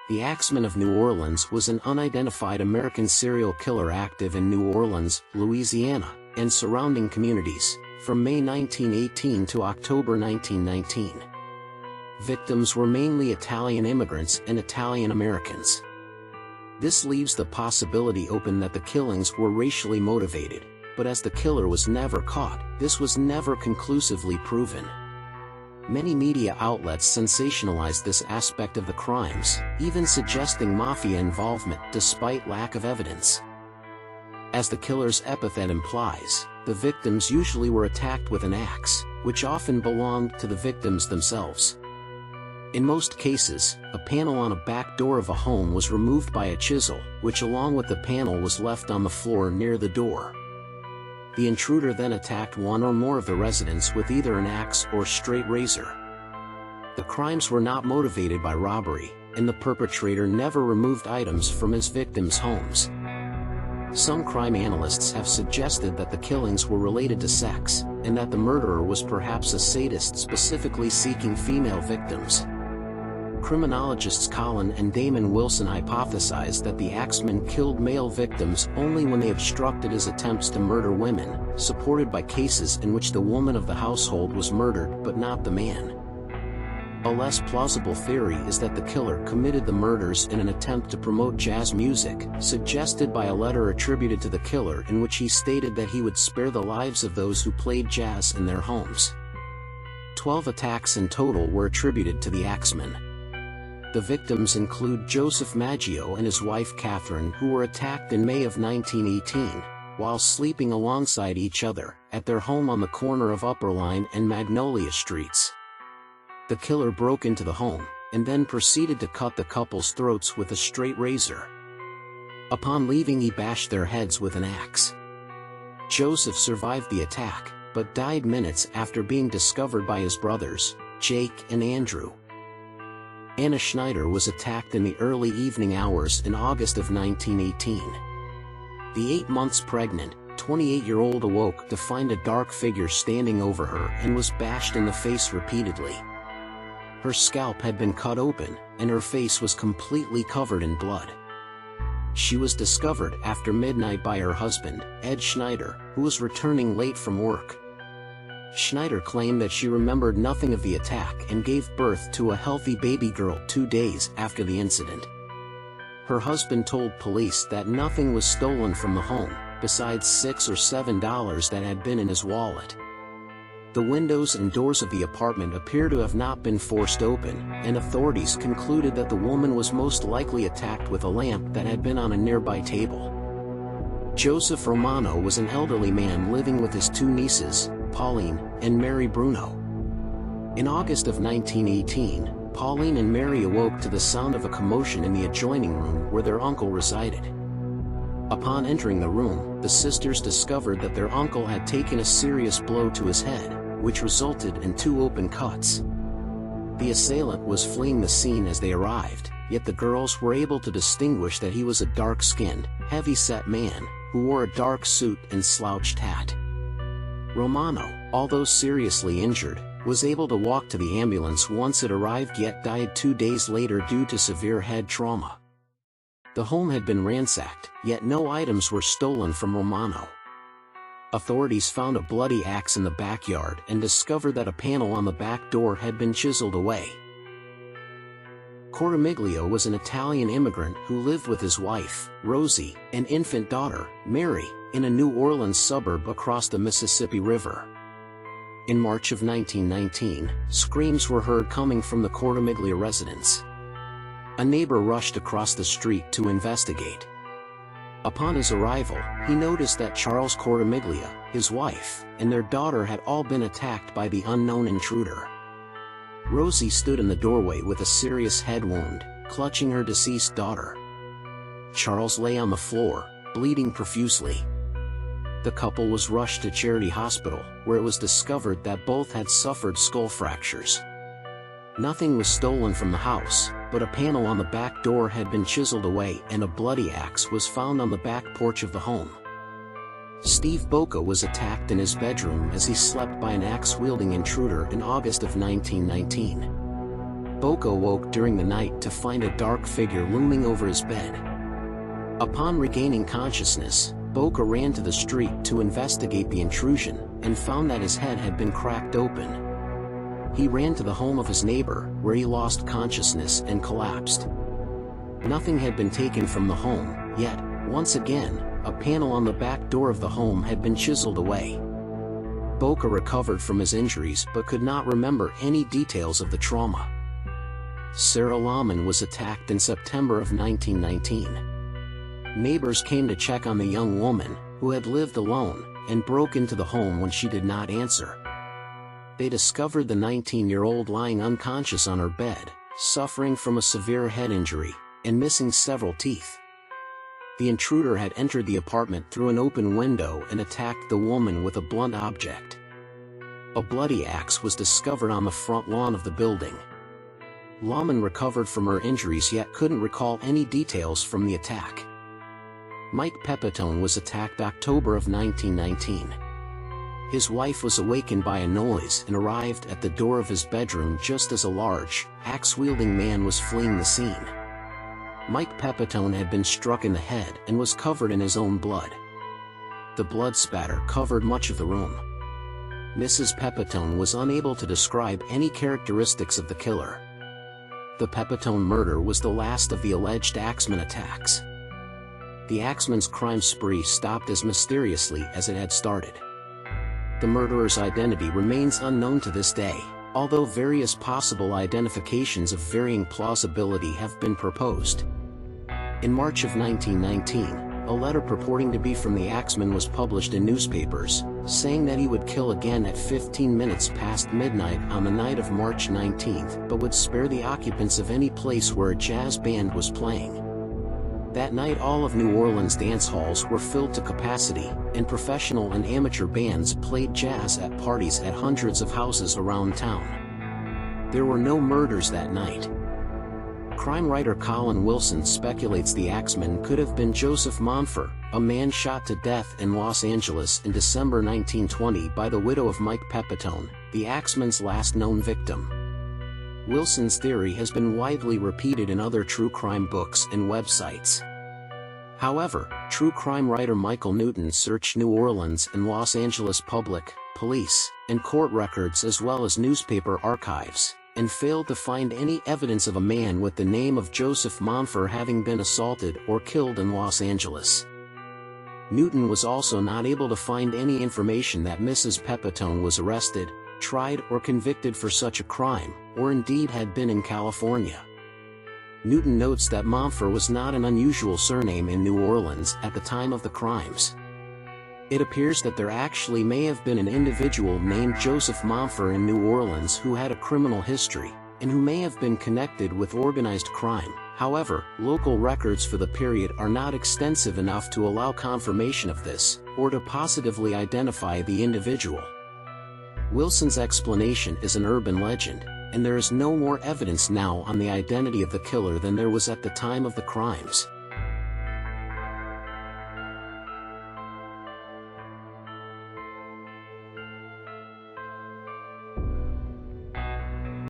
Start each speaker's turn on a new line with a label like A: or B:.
A: The Axeman of New Orleans was an unidentified American serial killer active in New Orleans, Louisiana, and surrounding communities, from May 1918 to October 1919. Victims were mainly Italian immigrants and Italian Americans. This leaves the possibility open that the killings were racially motivated, but as the killer was never caught, this was never conclusively proven. Many media outlets sensationalized this aspect of the crimes, even suggesting mafia involvement despite lack of evidence. As the killer's epithet implies, the victims usually were attacked with an axe, which often belonged to the victims themselves. In most cases, a panel on a back door of a home was removed by a chisel, which along with the panel was left on the floor near the door. The intruder then attacked one or more of the residents with either an axe or straight razor. The crimes were not motivated by robbery, and the perpetrator never removed items from his victims' homes. Some crime analysts have suggested that the killings were related to sex, and that the murderer was perhaps a sadist specifically seeking female victims. Criminologists Colin and Damon Wilson hypothesized that the Axeman killed male victims only when they obstructed his attempts to murder women, supported by cases in which the woman of the household was murdered but not the man. A less plausible theory is that the killer committed the murders in an attempt to promote jazz music, suggested by a letter attributed to the killer in which he stated that he would spare the lives of those who played jazz in their homes. 12 attacks in total were attributed to the Axeman. The victims include Joseph Maggio and his wife Catherine, who were attacked in May of 1918, while sleeping alongside each other, at their home on the corner of Upper Line and Magnolia Streets. The killer broke into the home, and then proceeded to cut the couple's throats with a straight razor. Upon leaving, he bashed their heads with an axe. Joseph survived the attack, but died minutes after being discovered by his brothers, Jake and Andrew. Anna Schneider was attacked in the early evening hours in August of 1918. The 8 months pregnant, 28-year-old awoke to find a dark figure standing over her and was bashed in the face repeatedly. Her scalp had been cut open, and her face was completely covered in blood. She was discovered after midnight by her husband, Ed Schneider, who was returning late from work. Schneider claimed that she remembered nothing of the attack and gave birth to a healthy baby girl 2 days after the incident. Her husband told police that nothing was stolen from the home, besides $6 or $7 that had been in his wallet. The windows and doors of the apartment appear to have not been forced open, and authorities concluded that the woman was most likely attacked with a lamp that had been on a nearby table. Joseph Romano was an elderly man living with his 2 nieces, Pauline and Mary Bruno. In August of 1918, Pauline and Mary awoke to the sound of a commotion in the adjoining room where their uncle resided. Upon entering the room, the sisters discovered that their uncle had taken a serious blow to his head, which resulted in 2 open cuts. The assailant was fleeing the scene as they arrived, yet the girls were able to distinguish that he was a dark-skinned, heavy-set man, who wore a dark suit and slouched hat. Romano, although seriously injured, was able to walk to the ambulance once it arrived, yet died 2 days later due to severe head trauma. The home had been ransacked, yet no items were stolen from Romano. Authorities found a bloody axe in the backyard and discovered that a panel on the back door had been chiseled away. Coramiglio was an Italian immigrant who lived with his wife, Rosie, and infant daughter, Mary, in a New Orleans suburb across the Mississippi River. In March of 1919, screams were heard coming from the Coramiglio residence. A neighbor rushed across the street to investigate. Upon his arrival, he noticed that Charles Coramiglio, his wife, and their daughter had all been attacked by the unknown intruder. Rosie stood in the doorway with a serious head wound, clutching her deceased daughter. Charles lay on the floor, bleeding profusely. The couple was rushed to Charity Hospital, where it was discovered that both had suffered skull fractures. Nothing was stolen from the house, but a panel on the back door had been chiseled away and a bloody axe was found on the back porch of the home. Steve Boca was attacked in his bedroom as he slept by an axe-wielding intruder in August of 1919. Boca woke during the night to find a dark figure looming over his bed. Upon regaining consciousness, Boca ran to the street to investigate the intrusion, and found that his head had been cracked open. He ran to the home of his neighbor, where he lost consciousness and collapsed. Nothing had been taken from the home, yet, once again, a panel on the back door of the home had been chiseled away. Boca recovered from his injuries but could not remember any details of the trauma. Sarah Lahman was attacked in September of 1919. Neighbors came to check on the young woman, who had lived alone, and broke into the home when she did not answer. They discovered the 19-year-old lying unconscious on her bed, suffering from a severe head injury, and missing several teeth. The intruder had entered the apartment through an open window and attacked the woman with a blunt object. A bloody axe was discovered on the front lawn of the building. Lahman recovered from her injuries yet couldn't recall any details from the attack. Mike Pepitone was attacked October of 1919. His wife was awakened by a noise and arrived at the door of his bedroom just as a large, axe-wielding man was fleeing the scene. Mike Pepitone had been struck in the head and was covered in his own blood. The blood spatter covered much of the room. Mrs. Pepitone was unable to describe any characteristics of the killer. The Pepitone murder was the last of the alleged Axeman attacks. The Axeman's crime spree stopped as mysteriously as it had started. The murderer's identity remains unknown to this day, although various possible identifications of varying plausibility have been proposed. In March of 1919, a letter purporting to be from the Axeman was published in newspapers, saying that he would kill again at 15 minutes past midnight on the night of March 19th, but would spare the occupants of any place where a jazz band was playing. That night all of New Orleans dance halls were filled to capacity, and professional and amateur bands played jazz at parties at hundreds of houses around town. There were no murders that night. Crime writer Colin Wilson speculates the Axeman could have been Joseph Monfer, a man shot to death in Los Angeles in December 1920 by the widow of Mike Pepitone, the Axeman's last known victim. Wilson's theory has been widely repeated in other true crime books and websites. However, true crime writer Michael Newton searched New Orleans and Los Angeles public, police, and court records as well as newspaper archives, and failed to find any evidence of a man with the name of Joseph Monfer having been assaulted or killed in Los Angeles. Newton was also not able to find any information that Mrs. Pepitone was arrested, tried or convicted for such a crime, or indeed had been in California. Newton notes that Monfer was not an unusual surname in New Orleans at the time of the crimes. It appears that there actually may have been an individual named Joseph Monfer in New Orleans who had a criminal history, and who may have been connected with organized crime. However, local records for the period are not extensive enough to allow confirmation of this, or to positively identify the individual. Wilson's explanation is an urban legend, and there is no more evidence now on the identity of the killer than there was at the time of the crimes.